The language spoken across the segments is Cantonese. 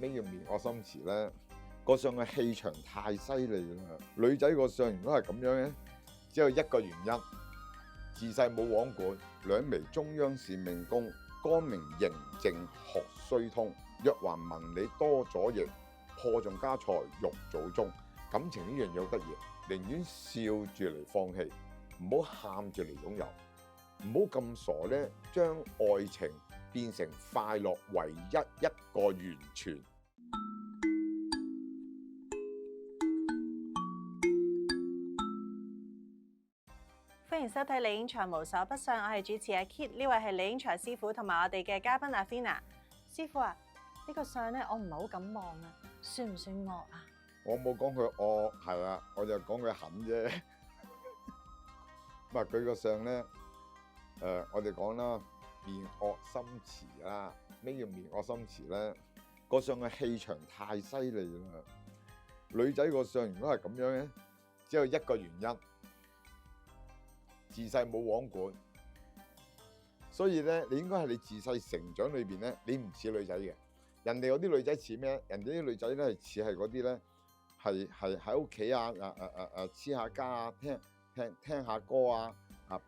咩叫面惡心詞咧？個相嘅氣場太犀利啦！女仔個相如果係咁樣咧，只有一個原因：自細冇王管，兩眉中央是命宮，光明盈淨學須通。若還問你多左翼，破盡家財育祖宗。感情呢樣嘢好得意，寧願笑住嚟放棄，唔好喊住嚟擁有，唔好咁傻咧，將愛情變成快樂唯一一個完全。歡迎收睇《李英才無所不想》，我係主持阿 Kit， 呢位係李英才師傅同埋我哋嘅嘉賓阿 Fina。師傅啊，呢個相咧我唔係好敢望啊，算唔算惡啊？我冇講佢惡，係啦，我就講佢狠啫。咁啊，佢個相咧，我哋講啦，面惡心詞啦。咩叫面惡心詞咧？個相嘅氣場太犀利啦！女仔個相如果係咁樣咧，只有一個原因。自細冇王管，所以咧，你應該係你自細成長裏邊咧，你唔似女仔嘅。人哋嗰啲女仔似咩？人哋啲女仔咧係似係嗰啲咧，係喺屋企啊，黐下家啊，聽下歌啊，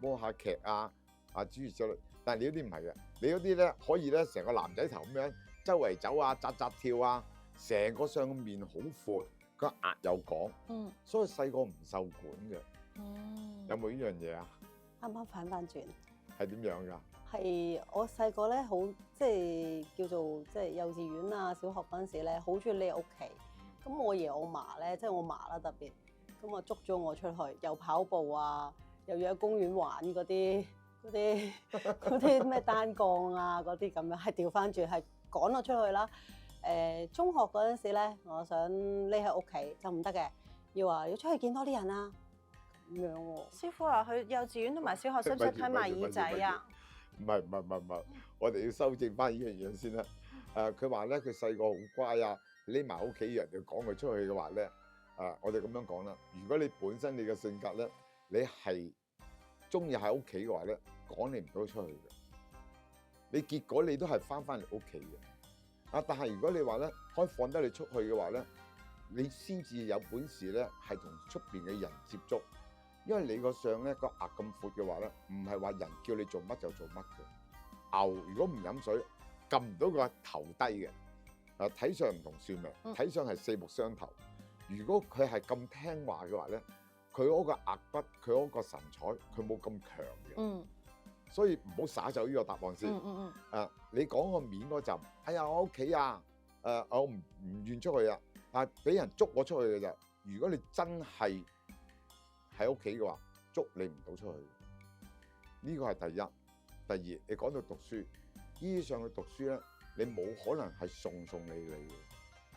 播下劇啊，諸如此類。但係你嗰啲唔係嘅，你嗰啲咧可以咧成個男仔頭咁樣，周圍走啊，扎跳啊，成個相面好闊，個額又廣，所以細個唔受管嘅。有冇呢樣嘢啊？啱啱反轉，係點樣㗎？係我細個咧，好即係叫做即係幼稚園啊、小學嗰陣時咧，好中意匿喺屋企。咁我爺我嫲咧，即係我嫲啦特別，咁啊捉咗我出去，又跑步啊，又要喺公園玩嗰啲咩單槓啊嗰啲咁樣，係調翻轉係趕我出去啦。中學嗰陣時咧，我想匿喺屋企就唔得嘅，要出去見多啲人啊。咁樣喎，師傅話佢幼稚園同埋小學使唔使睇埋耳仔啊？唔係，我哋要修正翻呢樣嘢先啦。佢話咧，佢細個好乖啊，匿埋屋企人就趕佢出去嘅話咧，我哋咁樣講啦。如果你本身你嘅性格咧，你係中意喺屋企嘅話咧，趕你唔到出去嘅，你結果你都係翻嚟屋企嘅。但係如果你話咧，可以放得你出去嘅話咧，你先至有本事咧，係同出邊嘅人接觸。因為你個相咧個額咁闊嘅話咧，唔係話人叫你做乜就做乜嘅。牛如果唔飲水，撳唔到個頭低嘅。睇相唔同算命，睇相係四目相投。如果佢係咁聽話嘅話咧，佢嗰個額筆，佢嗰個神采，佢冇咁強嘅。所以唔好灑走呢個答案先。你講個面嗰陣，哎呀我屋企啊，我唔願出去啊，俾人捉我出去嘅啫。如果你真係喺屋企嘅話，捉你唔到出去，呢個係第一。第二，你講到讀書，呢啲上去讀書咧，你冇可能係順利嘅。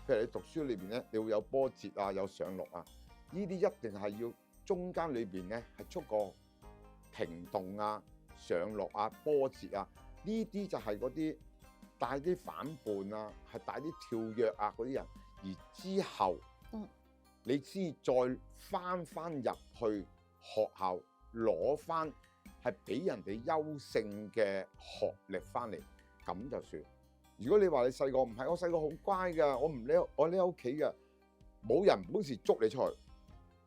譬如你讀書裏邊咧，你會有波折啊，有上落啊，呢啲一定係要中間裏邊咧係出個停動啊、上落啊、波折啊，呢啲就係嗰啲帶啲反叛啊，係帶啲跳躍啊嗰啲人，而之後。你先再翻入去學校攞翻係俾人哋優勝嘅學歷翻嚟，咁就算。如果你話你細個唔係，我細個好乖㗎，我匿喺屋企嘅，冇人本事捉你出去，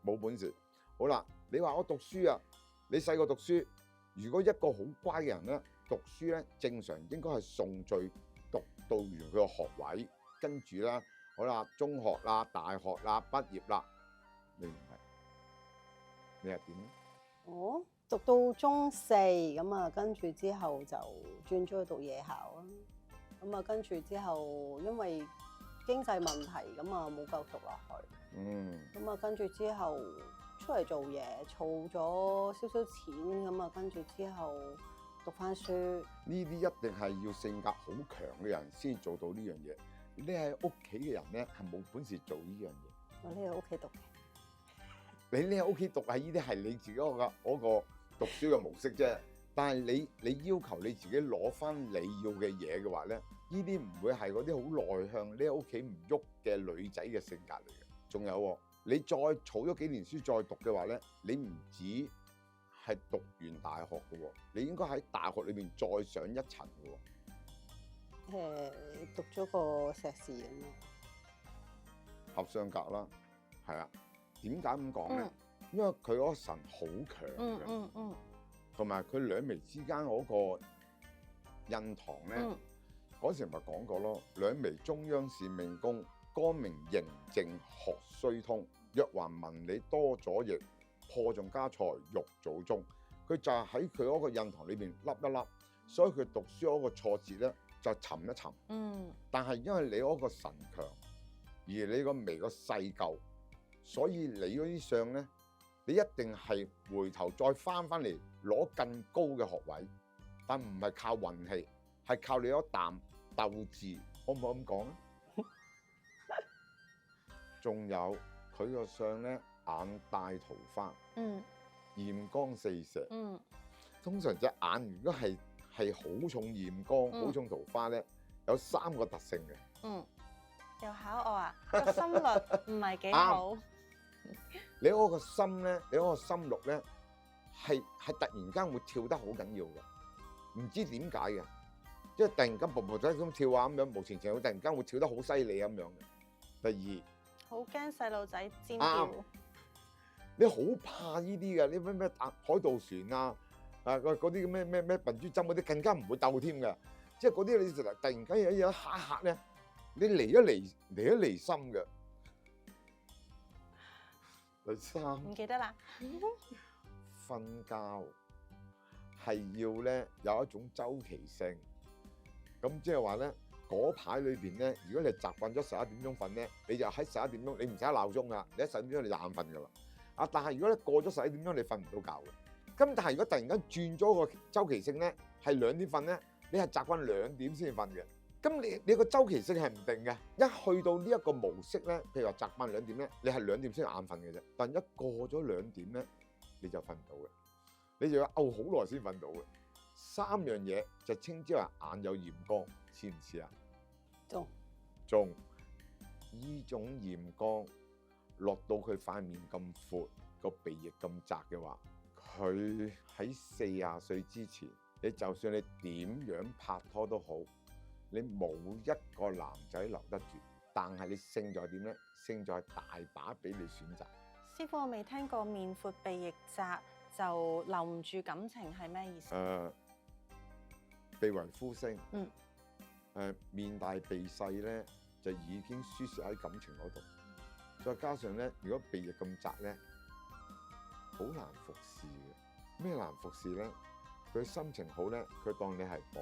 冇本事。好啦，你話我讀書啊，你細個讀書，如果一個好乖嘅人咧，讀書咧正常應該係順序讀到完佢個學位，跟住啦。好啦，中學啦、大學啦、畢業啦，你唔係，你係點咧？我讀到中四咁啊，跟住之後就轉咗去讀夜校啦。咁啊，跟住之後因為經濟問題，咁啊冇繼續讀落去。咁啊，跟住之後出嚟做嘢，儲咗少少錢，咁啊，跟住之後讀翻書。呢啲一定係要性格好強嘅人先做到呢樣嘢。你喺屋企嘅人咧，係冇本事做呢樣嘢。我匿喺屋企讀嘅。你匿喺屋企讀係呢啲係你自己嗰個讀書嘅模式啫。但係你要求你自己攞翻你要嘅嘢嘅話咧，呢啲唔會係嗰啲好內向匿喺屋企唔喐嘅女仔嘅性格嚟嘅。仲有你再儲咗幾年書再讀嘅話咧，你唔止係讀完大學嘅喎，你應該喺大學裏邊再上一層嘅喎。讀咗個碩士咁咯。合相格啦，係啊。點解咁講咧？嗯因為佢嗰個神好強嘅，嗯同埋佢兩眉之間嗰個印堂咧，嗰時咪講過咯。兩眉中央是命宮，光明形靜學須通。若還文理多左翼，破盡家財欲祖宗。佢就係喺佢嗰個印堂裏邊凹一凹，所以佢讀書嗰個挫折咧就沉一沉。但係因為你嗰個神強，而你個眉個細舊，所以你嗰啲相咧，你一定係回頭再翻嚟攞更高嘅學位，但唔係靠運氣，係靠你嗰啖鬥志，可唔可以咁講啊？仲有佢個相咧，眼帶桃花，豔光四射。通常隻眼如果係好重豔光、好重桃花咧，有3個特性嘅。又考我啊？個心率唔係幾好。你嗰個心咧，你嗰個心率咧，係突然間會跳得好緊要嘅，唔知點解嘅，即係突然間噗噗仔咁跳啊咁樣，無前前會突然間會跳得好犀利咁樣嘅。第好驚細路仔尖二，叫。你好怕呢啲嘅，你咩海盜船啊，嗰啲咩笨豬針嗰啲更加唔會鬥添嘅，即係嗰啲你突然間有一下咧，你離心嘅。第3，唔記得啦。瞓覺係要咧有一種周期性，咁即係話咧嗰排裏邊咧，如果你習慣咗11點鐘瞓咧，你就喺11點鐘，你唔使鬧鐘噶，你喺11點鐘你就眼瞓噶啦。但係如果你過咗11點鐘，你瞓唔到覺嘅。咁但係如果突然間轉咗個周期性咧，係2點瞓咧，你係習慣2點先瞓嘅。咁你個周期性係唔定嘅，一去到呢一個模式咧，譬如話習慣2點咧，你係2點先眼瞓嘅啫。但一過咗2點咧，你就瞓唔到嘅，你就要好耐先瞓到嘅。3樣嘢就稱之為眼有驗光，似唔似啊？中呢種驗光落到佢塊面咁闊，個鼻翼咁窄嘅話，佢喺40歲之前，你就算你點樣拍拖都好。你冇一個男仔留得住，但係你勝在點咧？勝在大把俾你選擇。師傅，我未聽過面闊鼻翼窄就留唔住感情係咩意思？鼻為呼聲，面大鼻細咧，就已經輸蝕喺感情嗰度。再加上咧，如果鼻翼咁窄咧，好難服侍嘅。咩難服侍咧？佢心情好咧，佢當你係寶。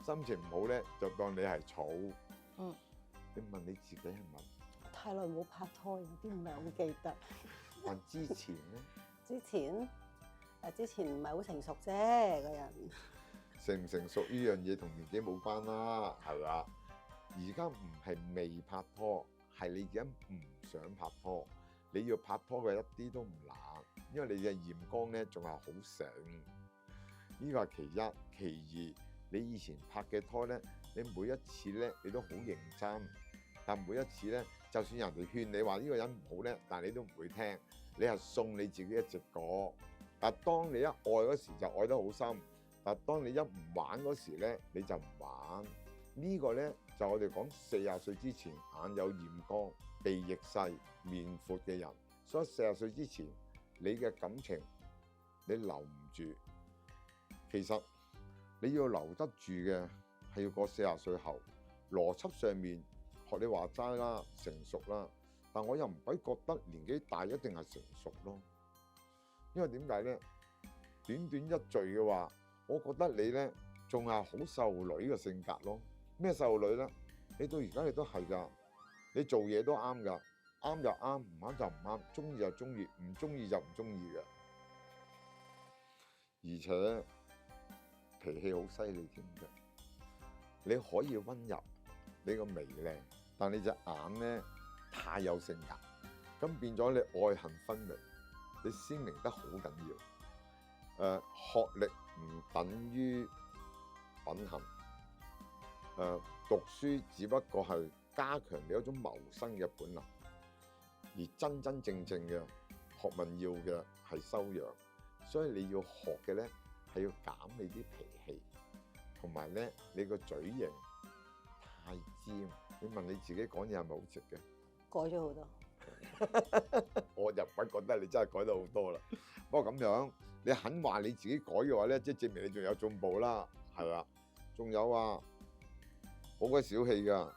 心情唔好咧，就當你係草。你問你自己係咪？太耐冇拍拖，有啲唔係好記得。但之前咧？之前唔係好成熟啫，個人。成唔成熟呢樣嘢同年紀冇關啦，係嘛？而家唔係未拍拖，係你而家唔想拍拖。你要拍拖嘅一啲都唔難，因為你嘅驗光咧仲係好醒。呢個係其一，其二。你以前拍嘅拖咧，你每一次咧你都好認真，但每一次咧，就算人哋勸你話呢個人唔好咧，但係你都唔會聽，你係送你自己一隻果。但係當你一愛嗰時就愛得好深，但係當你一唔玩嗰時咧，你就唔玩。呢個咧就我哋講40歲之前眼有驗光、鼻翼細、面闊嘅人，所以40歲之前你嘅感情你留唔住，其實。你要留得住嘅係要過40歲後，邏輯上面學你話齋啦，成熟啦。但我又唔鬼覺得年紀大一定係成熟咯，因為點解咧？短短一聚嘅話，我覺得你咧仲係好少女嘅性格咯。咩少女咧？你到而家你都係㗎，你做嘢都啱㗎，啱就啱，唔啱就唔啱，中意就中意，唔中意就唔中意嘅，而且。脾氣好犀利添嘅，你可以溫柔，你個眉靚，但你隻眼咧太有性格，咁變咗你愛恨分明，你鮮明得好緊要。學歷唔等於品行，讀書只不過係加強你一種謀生嘅本能，而真真正正嘅學問要嘅係修養，所以你要學嘅咧。係要減你啲脾氣，同埋咧你個嘴型尖。你問你自己講嘢係咪好直嘅？改咗好多。我就唔覺得你真係改得好多啦。不過咁樣，你肯話你自己改嘅話咧，即係證明你仲有進步啦，係啦。仲有啊，好鬼小氣㗎，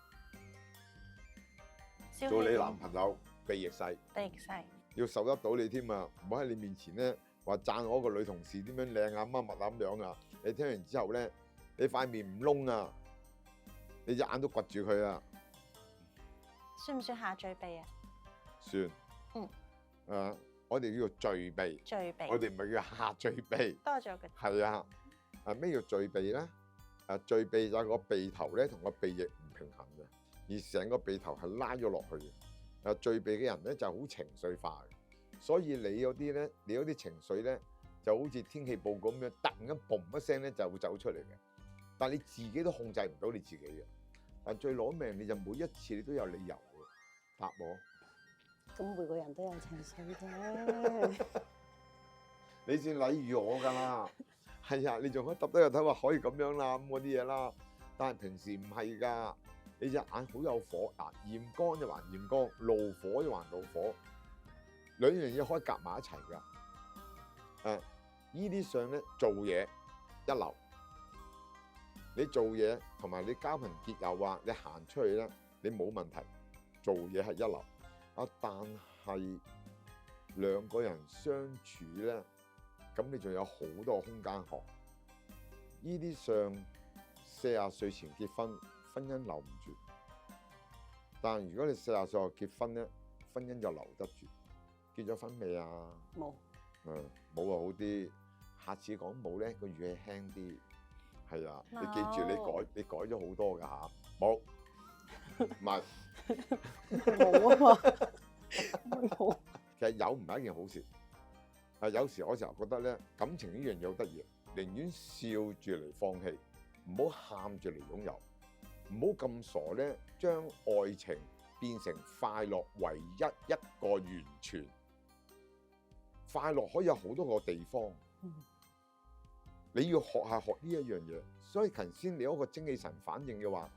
小氣做你男朋友鼻翼細，鼻翼細，要受得到你添啊！唔好喺你面前咧話讚我個女同事點樣靚啊乜乜啊咁樣啊！你聽完之後咧，你塊面唔窿啊，你隻眼都掘住佢啊！算唔算下墜鼻啊？算，我哋叫做墜鼻，墜鼻，我哋唔係叫下墜鼻。多咗個係啊，咩叫墜鼻咧？墜鼻就係個鼻頭咧同個鼻翼唔平衡嘅，而成個鼻頭係拉咗落去嘅。墜鼻嘅人咧就好情緒化嘅，所以你嗰啲咧，你嗰啲情緒咧就好似天氣報告咁樣，突然間嘣一聲咧就會走出嚟嘅。但係你自己都控制唔到你自己嘅。但最攞命你就每一次你都有理由嘅，答我。咁每個人都有情緒嘅。你先禮遇我㗎啦，係啊，你仲可以揼低個頭話可以咁樣啦，咁嗰啲嘢啦。但係平時唔係㗎，你隻眼好有火啊，驗光就還驗光，怒火就還怒火，兩樣嘢可以夾埋一齊㗎。依啲相咧做嘢一流，你做嘢同埋你交朋結友啊，你行出去咧你冇問題，做嘢係一流。但係兩個人相處咧，咁你仲有好多空間學。呢啲相40歲前結婚，婚姻留唔住；但如果你40歲後結婚咧，婚姻就留得住。結咗婚未啊？冇。冇啊，好啲。下次講冇咧，個語氣輕啲。係啊，你記住你改咗好多㗎嚇，冇，唔係。冇啊嘛，冇。其實有唔係一件好事。有時我成日覺得咧，感情呢樣嘢好得意，寧願笑住嚟放棄，唔好喊住嚟擁有，唔好咁傻咧，將愛情變成快樂唯一一個完全。快樂可以有好多個地方，你要學下學呢一樣嘢。所以頭先你嗰個精氣神反應嘅話，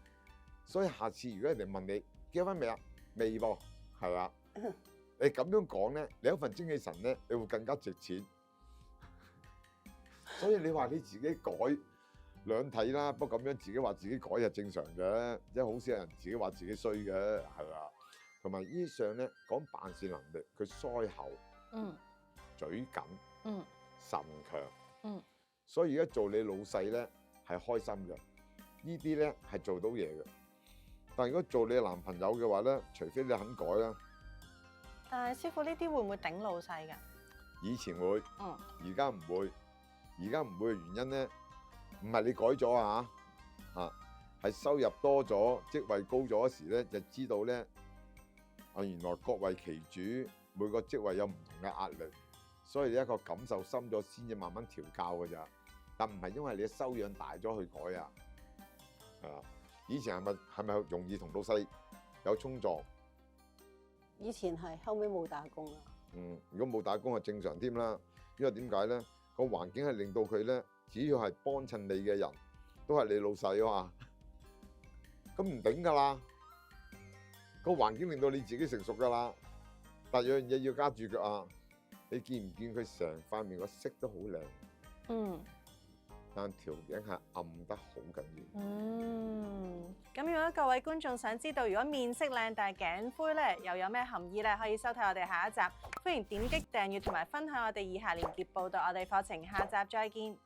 所以下次如果人哋問你結婚未啊？未噃，係啊。你咁樣講咧，你一份精氣神咧，你會更加值錢。所以你話你自己改兩睇啦，不過咁樣自己話自己改係正常嘅，即係好少人自己話自己衰嘅，係啦。同埋呢相咧講辦事能力，佢腮口、嘴緊、神強，所以而家做你老細咧係開心嘅，呢啲咧係做到嘢嘅。但如果做你男朋友嘅話咧，除非你肯改啦。但係師傅呢啲會唔會頂老細㗎？以前會，而家唔會。而家唔會嘅原因咧，唔係你改咗啊嚇，係收入多咗、職位高咗時咧，就知道咧原來各為其主，每個職位有唔同嘅壓力，所以你一個感受深咗先至慢慢調教㗎咋。但唔係因為你嘅修養大咗去改啊。以前係咪容易同老細有衝撞？以前係，後尾冇打工啦。如果冇打工係正常添啦，因為點解咧？個環境係令到佢咧，只要係幫襯你嘅人，都係你老細啊嘛，咁唔頂噶啦。個環境令到你自己成熟噶啦，但有樣嘢要加住腳啊！你見唔見佢成塊面個色都好靚？但條頸係暗得好緊要。咁如果各位觀眾想知道，如果面色靚但係頸灰咧，又有咩含義咧？可以收睇我哋下一集。歡迎點擊訂閱同埋分享我哋以下連結報道我哋課程。下集再見。